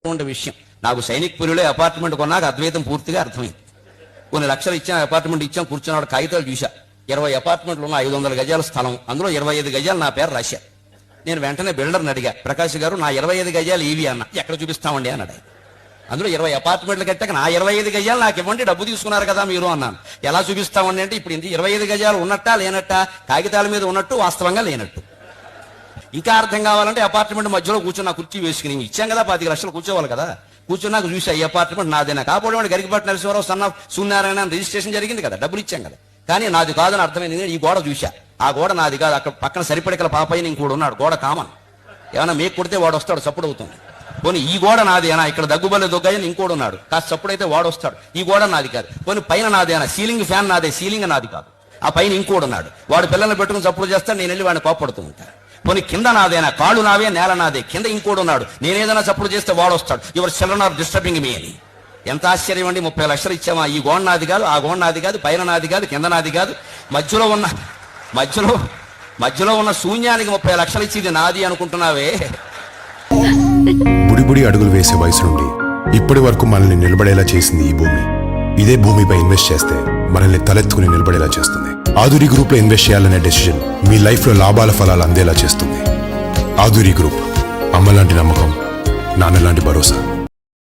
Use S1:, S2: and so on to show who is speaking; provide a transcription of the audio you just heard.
S1: ఉండే విషయం. నాకు సైనిక్పురిలో అపార్ట్మెంట్ కొన్నాక అద్వైతం పూర్తిగా అర్థమైంది. కొన్ని లక్షలు ఇచ్చాం, అపార్ట్మెంట్ ఇచ్చాం, కూర్చున్నాడు కాగితాలు చూసా. 20 అపార్ట్మెంట్లు ఉన్న 500 గజాల స్థలం, అందులో 25 గజాలు నా పేరు రాశా. నేను వెంటనే బిల్డర్ని అడిగా, ప్రకాష్ గారు నా 25 గజాలు ఇవి అన్న. ఎక్కడ చూపిస్తామండి అన్నాడు. అందులో 20 అపార్ట్మెంట్లు కట్టాక నా 25 గజాలు నాకు ఇవ్వండి, డబ్బు తీసుకున్నారు కదా మీరు అన్నాను. ఎలా చూపిస్తామండి అంటే ఇప్పుడు 25 గజాలు ఉన్నట్టా లేనట్టా, కాగితాల మీద ఉన్నట్టు వాస్తవంగా లేనట్టు. ఇంకా అర్థం కావాలంటే అపార్ట్మెంట్ మధ్యలో కూర్చున్న కుర్చీ వేసుకుని ఇచ్చాం కదా, 25 లక్షలు కూర్చోవాలి కదా. కూర్చున్నాక చూసా ఈ అపార్ట్మెంట్ నాదేనా. కాపాడు గరికపాటి నరసింహారావు సన్న సూర్యనారాయణ రిజిస్ట్రేషన్ జరిగింది కదా, డబ్బులు ఇచ్చాం కదా. కానీ నాది కాదని అర్థమైంది. ఈ గోడ చూసా, ఆ గోడ నాది కాదు. అక్కడ పక్కన సరిపడికల పాపయ్య ఇంకోడు ఉన్నాడు, గోడ కామన్. ఏమన్నా మేకు కొడితే వాడు వస్తాడు, సప్పుడు అవుతుంది. పోనీ ఈ గోడ నాదేనా, ఇక్కడ దగ్గుబల్లె దొగ్గాయని ఇంకోడు ఉన్నాడు, కాస్త సప్పుడైతే వాడు వస్తాడు. ఈ గోడ నాది కాదు. పోనీ పైన నాదేనా, సీలింగ్ ఫ్యాన్ నాదే, సీలింగ్ నాది కాదు. ఆ పైన ఇంకోడు ఉన్నాడు, వాడు పిల్లల్ని పెట్టుకుని సప్పుడు చేస్తాడు, నేను వెళ్ళి వాడిని కోపడుతూ ఉంటాను. పోనీ కింద నాదేనా, కాళ్ళు నావే, నేల నాదే, కింద ఇంకోడు ఉన్నాడు, నేనేదైనా సప్పుడు చేస్తే వాడు వస్తాడు. Your children are disturbing me అని. ఎంత ఆశ్చర్యం అండి. 30 లక్షలు ఇచ్చామా, ఈ గోడ నాది కాదు, ఆ గోడ నాది కాదు, పైన నాది కాదు, కింద నాది కాదు, మధ్యలో ఉన్న శూన్యానికి 30 లక్షలు ఇచ్చింది నాది అనుకుంటున్నావే.
S2: బుడిబుడి అడుగులు వేసే వయసు నుండి ఇప్పటి వరకు మనల్ని నిలబడేలా చేసింది ఈ భూమి. ఇదే భూమిపై ఇన్వెస్ట్ చేస్తే మనల్ని తలెత్తుకుని నిలబడేలా చేస్తుంది. ఆధురి గ్రూప్ లో ఇన్వెస్ట్ చేయాలనే డెసిషన్ మీ లైఫ్ లో లాభాల ఫలాలు అందేలా చేస్తుంది. ఆధురి గ్రూప్, అమ్మ లాంటి నమ్మకం, నాన్న లాంటి భరోసా.